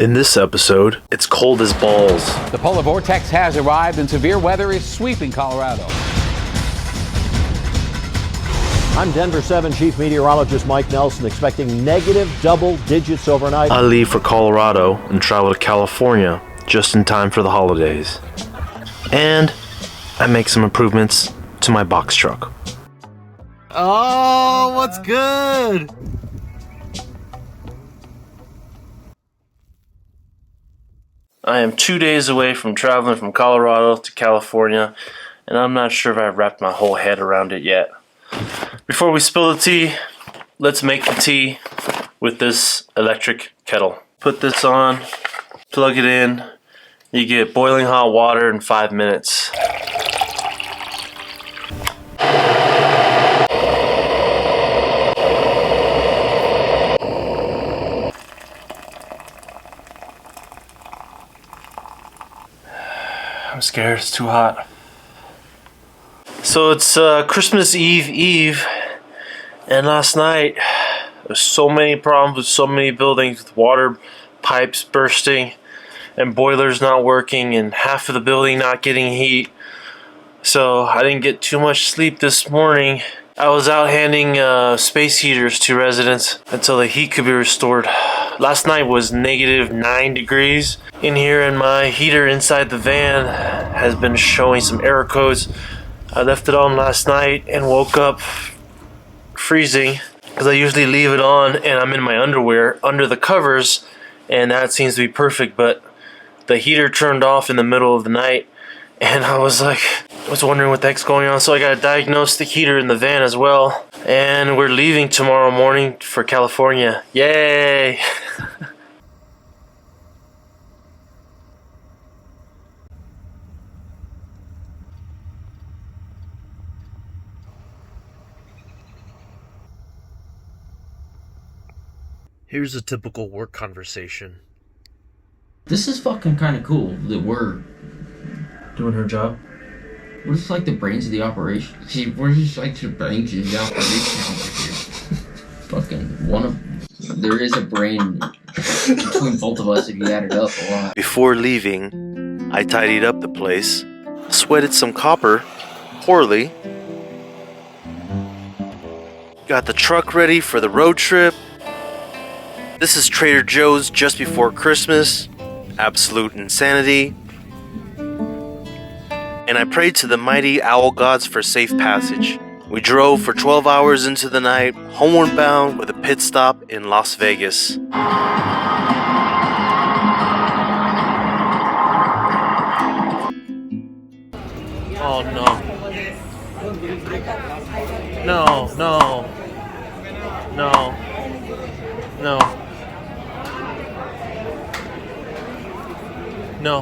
In this episode, it's cold as balls. The polar vortex has arrived and severe weather is sweeping Colorado. I'm Denver 7 Chief Meteorologist Mike Nelson, expecting negative double digits overnight. I leave for Colorado and travel to California just in time for the holidays. And I make some improvements to my box truck. Oh, what's good? I am 2 days away from traveling from Colorado to California, and I'm not sure if I've wrapped my whole head around it yet. Before we spill the tea, let's make the tea with this electric kettle. Put this on, plug it in, you get boiling hot water in 5 minutes. I'm scared, it's too hot. So it's Christmas Eve, and last night there's so many problems with so many buildings, with water pipes bursting and boilers not working and half of the building not getting heat. So I didn't get too much sleep this morning. I was out handing space heaters to residents until the heat could be restored. Last night was -9 degrees in here, and my heater inside the van has been showing some error codes. I left it on last night and woke up freezing because I usually leave it on and I'm in my underwear under the covers, and that seems to be perfect, but the heater turned off in the middle of the night and I was wondering what the heck's going on. So I got a diagnostic heater in the van as well, and we're leaving tomorrow morning for California. Yay! Here's a typical work conversation. This is fucking kind of cool that we're Doing her job? we're just like the brains of the operation. See, we're just like the brains of the operation. Fucking there is a brain between both of us if you add it up a lot. Before leaving, I tidied up the place, sweated some copper, poorly, got the truck ready for the road trip. This is Trader Joe's just before Christmas, absolute insanity. And I prayed to the mighty owl gods for safe passage. We drove for 12 hours into the night, homeward bound with a pit stop in Las Vegas. Oh no. No, no. No. No. No.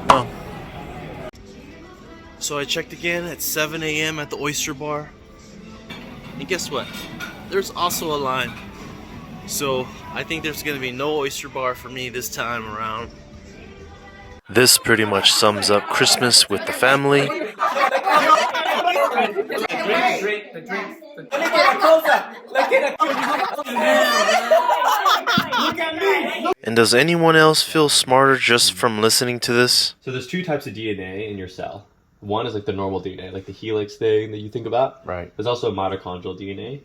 No. So I checked again at 7 a.m. at the Oyster Bar. And guess what? There's also a line. So I think there's going to be no Oyster Bar for me this time around. This pretty much sums up Christmas with the family. And does anyone else feel smarter just from listening to this? So there's two types of DNA in your cell. One is like the normal DNA, like the helix thing that you think about. Right. There's also mitochondrial DNA.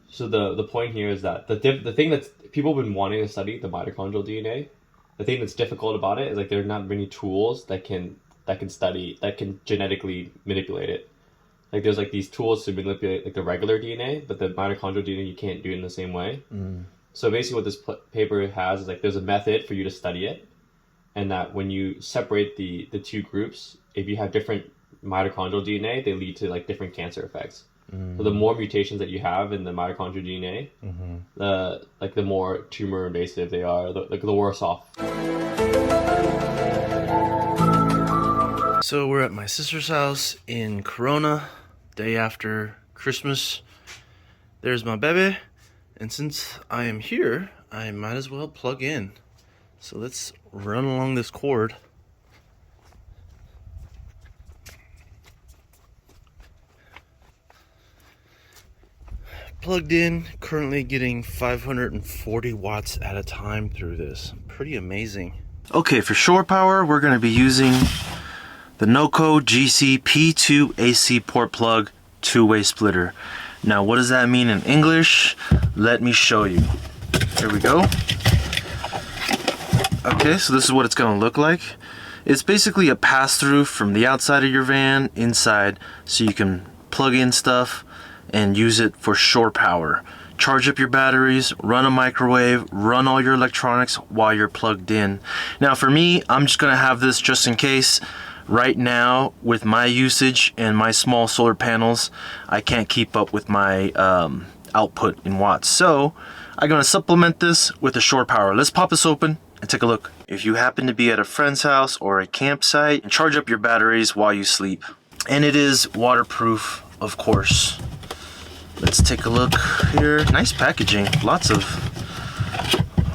So the point here is that the thing that people have been wanting to study, the mitochondrial DNA, the thing that's difficult about it is like there are not many tools that can genetically manipulate it. Like there's like these tools to manipulate like the regular DNA, but the mitochondrial DNA you can't do it in the same way. So basically what this paper has is like there's a method for you to study it, and that when you separate the two groups, if you have different mitochondrial DNA, they lead to like different cancer effects. So the more mutations that you have in the mitochondrial DNA, the more tumor invasive they are, the worse off. So we're at my sister's house in Corona, day after Christmas. There's my baby, and since I am here, I might as well plug in. So let's run along this cord. plugged in, currently getting 540 watts at a time through this. Pretty amazing. Okay, for shore power, we're going to be using the NOCO GC P2 AC port plug two-way splitter. Now, what does that mean in English? Let me show you. Here we go. Okay, so this is what it's going to look like. It's basically a pass-through from the outside of your van inside, so you can plug in stuff and use it for shore power. Charge up your batteries, run a microwave, run all your electronics while you're plugged in. Now for me, I'm just gonna have this just in case. Right now, with my usage and my small solar panels, I can't keep up with my output in watts. So I'm gonna supplement this with the shore power. Let's pop this open and take a look. If you happen to be at a friend's house or a campsite, and charge up your batteries while you sleep. And it is waterproof, of course. Let's take a look here. Nice packaging. Lots of,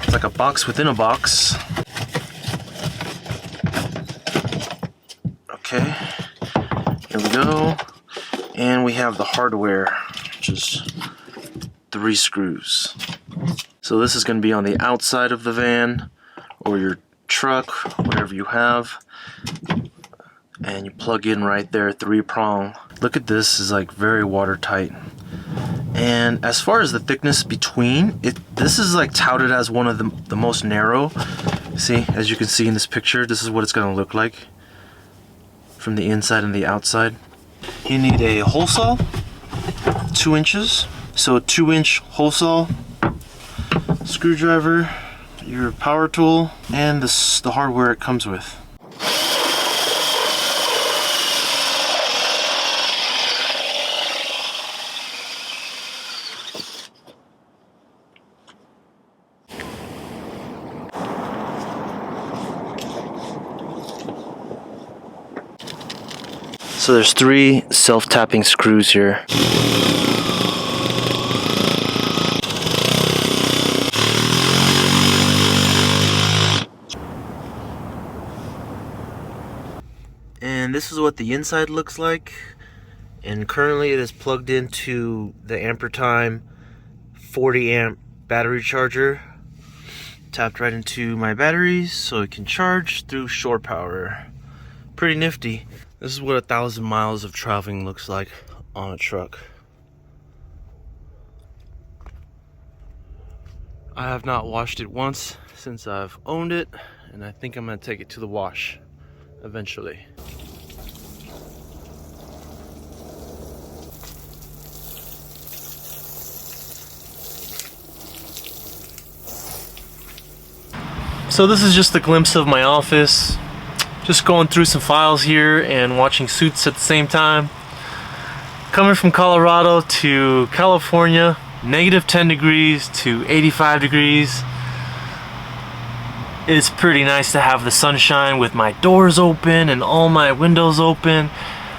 it's like a box within a box. Okay, here we go. And we have the hardware, which is 3 screws. So this is going to be on the outside of the van or your truck, whatever you have. And you plug in right there, 3-prong. Look at this, is like very watertight. And as far as the thickness between it, this is like touted as one of the most narrow. See, as you can see in this picture, this is what it's gonna look like from the inside and the outside. You need a hole saw, 2 inches. So a 2-inch hole saw, screwdriver, your power tool, and the hardware it comes with. So there's 3 self-tapping screws here. And this is what the inside looks like. And currently it is plugged into the AmperTime 40 amp battery charger. Tapped right into my batteries so it can charge through shore power. Pretty nifty. This is what 1,000 miles of traveling looks like on a truck. I have not washed it once since I've owned it, and I think I'm gonna take it to the wash eventually. So this is just a glimpse of my office. Just going through some files here and watching Suits at the same time. Coming from Colorado to California, -10 degrees to 85 degrees. It's pretty nice to have the sunshine with my doors open and all my windows open.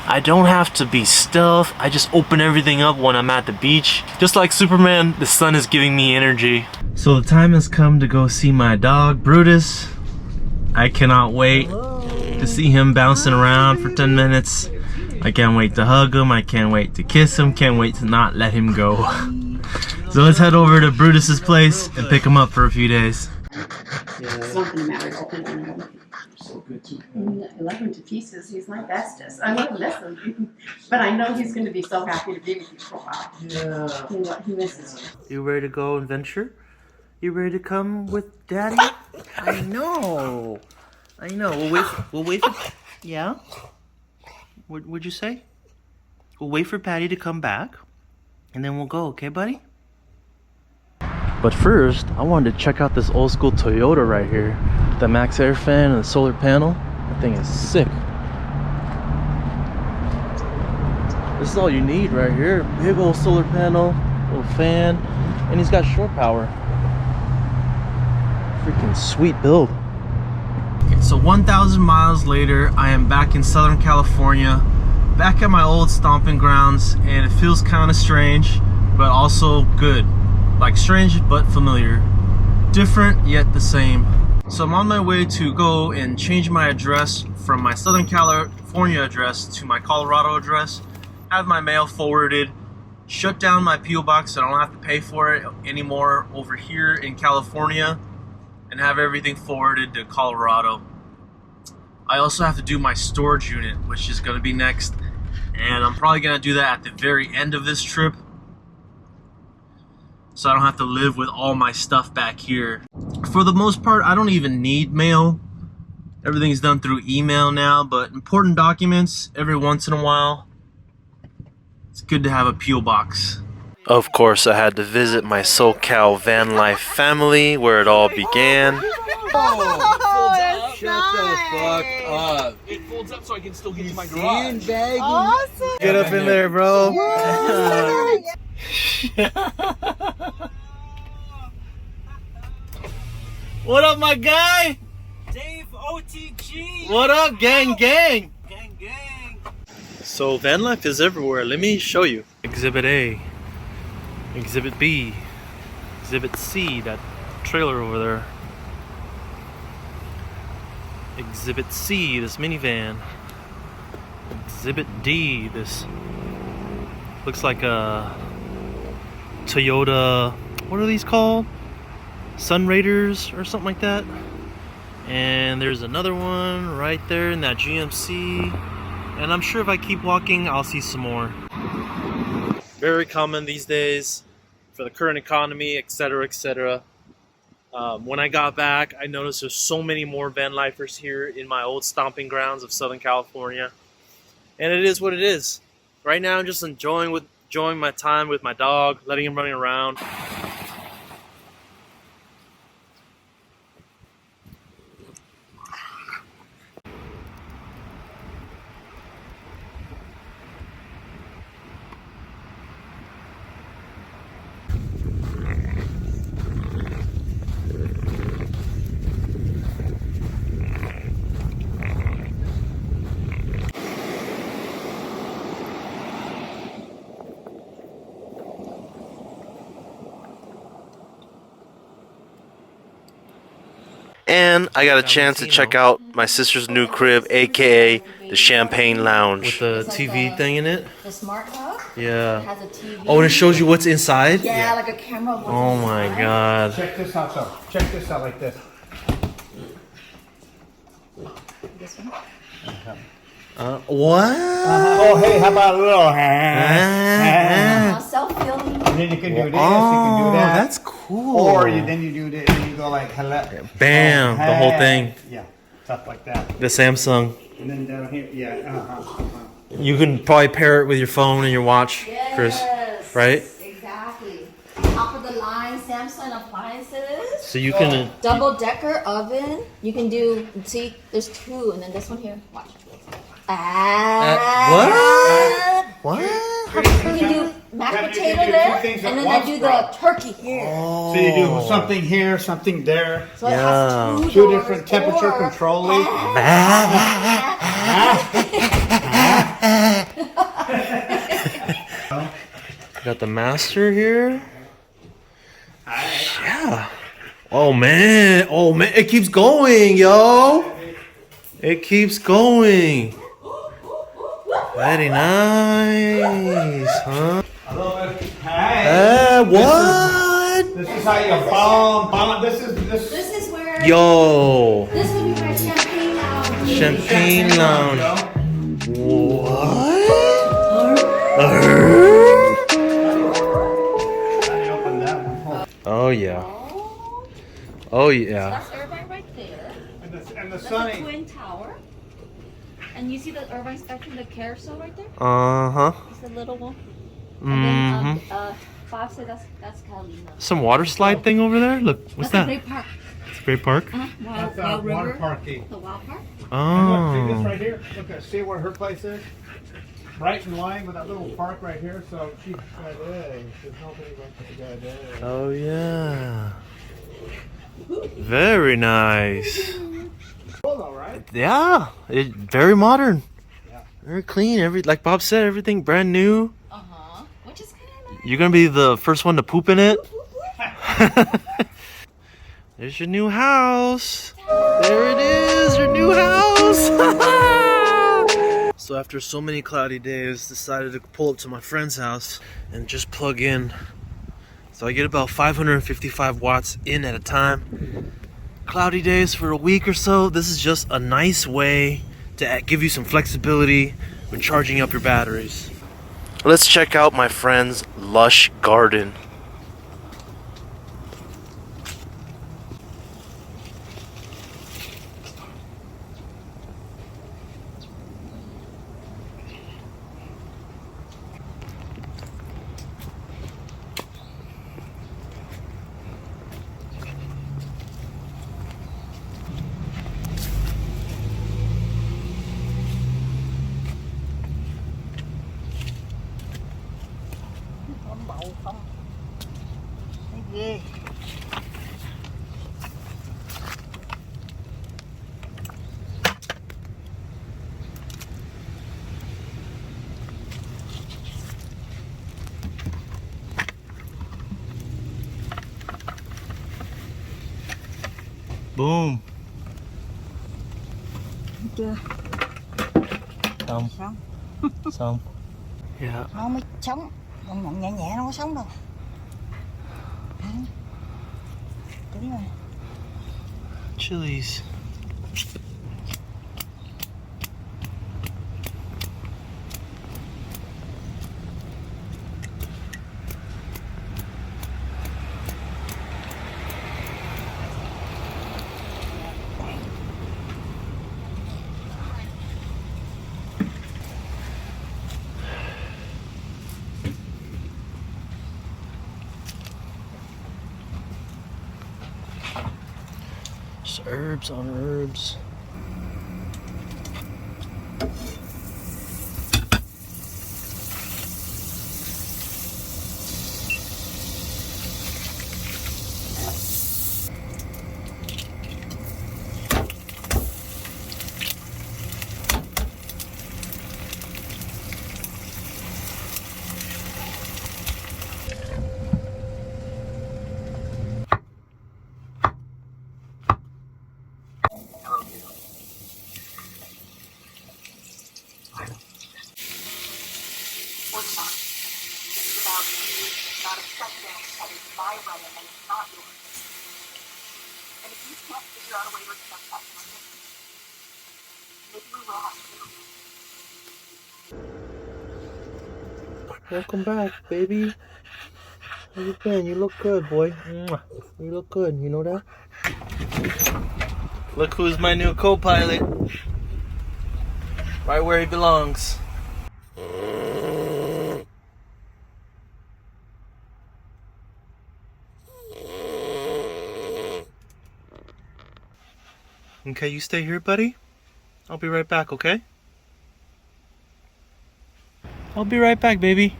I don't have to be stealth. I just open everything up when I'm at the beach. Just like Superman, the sun is giving me energy. So the time has come to go see my dog, Brutus. I cannot wait to see him bouncing around for 10 minutes. I can't wait to hug him. I can't wait to kiss him. Can't wait to not let him go. So let's head over to Brutus's place and pick him up for a few days. It's not gonna matter. So good too. I love him to pieces. He's my bestest. I love him, but I know he's going to be so happy to be with you for a while. Yeah. He misses you. You ready to go and venture? You ready to come with Daddy? I know. We'll wait for. Yeah. What'd you say? We'll wait for Patty to come back, and then we'll go. Okay, buddy? But first, I wanted to check out this old school Toyota right here. The max air fan and the solar panel. That thing is sick. This is all you need right here. Big old solar panel, little fan, and he's got shore power. Freaking sweet build. So 1,000 miles later, I am back in Southern California, back at my old stomping grounds, and it feels kind of strange, but also good. Like strange, but familiar. Different, yet the same. So I'm on my way to go and change my address from my Southern California address to my Colorado address, have my mail forwarded, shut down my P.O. box so I don't have to pay for it anymore over here in California and have everything forwarded to Colorado. I also have to do my storage unit, which is going to be next, and I'm probably going to do that at the very end of this trip so I don't have to live with all my stuff back here. For the most part, I don't even need mail. Everything's done through email now, but important documents, every once in a while, it's good to have a P.O. box. Of course, I had to visit my SoCal van life family where it all began. Oh, Shut the fuck up. It folds up so I can still get to my garage. Awesome. Get up in there, bro. What up, my guy? Dave OTG. What up, gang, gang? Gang, gang. So van life is everywhere. Let me show you. Exhibit A, Exhibit B, Exhibit C, that trailer over there. Exhibit C, this minivan. Exhibit D, this looks like a Toyota, what are these called? Sun Raiders or something like that. And there's another one right there in that GMC. And I'm sure if I keep walking, I'll see some more. Very common these days for the current economy, etc., etc. When I got back, I noticed there's so many more van lifers here in my old stomping grounds of Southern California. And it is what it is. Right now, I'm just enjoying my time with my dog, letting him run around. And I got a chance to check out my sister's new crib, aka the Champagne Lounge. With the TV thing in it? The smart hub? Yeah. It has a TV. Oh, and it shows you what's inside? Yeah, like a camera. Oh my god. Check this out, so. Check this out like this. This one? What? Oh, hey, how about a little Self-filming. And then you can do this, you can do that. That's cool. Or then you do this, and you go like, hello. Bam, the whole thing. Yeah, stuff like that. The Samsung. And then down here, yeah, You can probably pair it with your phone and your watch, Chris. Yes. Right? Exactly. Top of the line Samsung appliances. So you can... Double decker oven. You can do, see, there's two, and then this one here. Watch. What? You can do mashed potato there, and then I do the turkey here. So you do something here, something there. So it has Two different temperature controlling. Got the master here. Yeah. Oh man, it keeps going, yo. It keeps going. Very nice, huh? What? This is how you bomb. This is where. Yo. This would be my champagne lounge. Champagne lounge. What? Oh yeah. Oh yeah. That's Irvine right there. And the That's sunny. the Twin Tower. And you see the Irvine Spectrum, the carousel right there? Uh-huh. It's the little one. And then Bob said that's Catalina. Some water slide thing over there? Look, what's That's that? a great park. It's a great park? Wild Water River. parking. The Wild Park. Look, see this Oh. right here? Look at, see where her place is? Right in line with that little park right here. So she's got there's nobody going to the guy there. Oh yeah. Very nice. Cool though, right? Yeah, very modern. Very clean. Like Bob said, everything brand new. Which is kind of nice. You're gonna be the first one to poop in it. There's your new house. There it is, your new house. So So after so many cloudy days, decided to pull up to my friend's house and just plug in. So I get about 555 watts in at a time. Cloudy days for a week or so, this is just a nice way to give you some flexibility when charging up your batteries. Let's check out my friend's lush garden. Boom. Chưa. Xong. Xong. Xong. Yeah. Nó mới sống. Còn nhẹ nhẹ nó có sống đâu. Đúng rồi. Chilies. Just herbs on herbs. Welcome back, baby. How you been? You look good, boy. You look good, you know that? Look who's my new co-pilot. Right where he belongs. Okay, you stay here, buddy. I'll be right back, okay? I'll be right back, baby.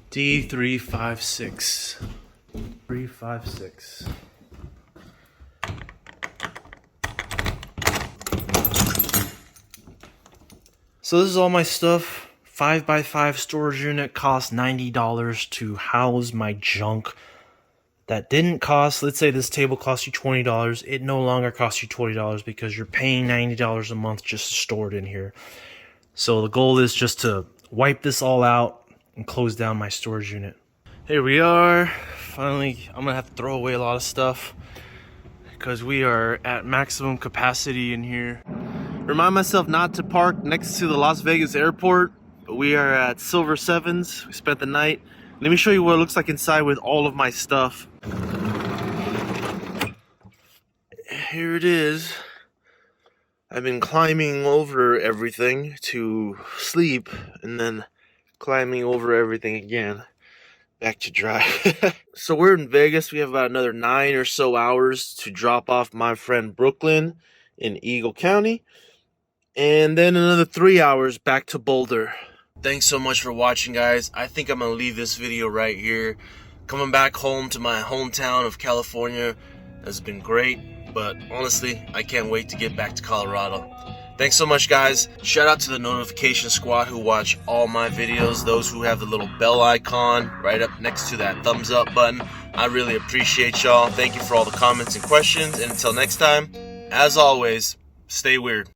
D356. 356. So this is all my stuff. 5x5 storage unit cost $90 to house my junk. That didn't cost, let's say this table cost you $20. It no longer costs you $20 because you're paying $90 a month just to store it in here. So the goal is just to wipe this all out and close down my storage unit. Here we are. Finally, I'm gonna have to throw away a lot of stuff because we are at maximum capacity in here. Remind myself not to park next to the Las Vegas airport. We are at Silver Sevens. We spent the night. Let me show you what it looks like inside with all of my stuff. Here it is. I've been climbing over everything to sleep and then climbing over everything again back to dry. So we're in Vegas. We have about another 9 or so hours to drop off my friend Brooklyn in Eagle County, and then another 3 hours back to Boulder. Thanks so much for watching, guys. I think I'm gonna leave this video right here. Coming back home to my hometown of California has been great, but honestly, I can't wait to get back to Colorado. Thanks so much, guys. Shout out to the notification squad who watch all my videos, those who have the little bell icon right up next to that thumbs up button. I really appreciate y'all. Thank you for all the comments and questions. And until next time, as always, stay weird.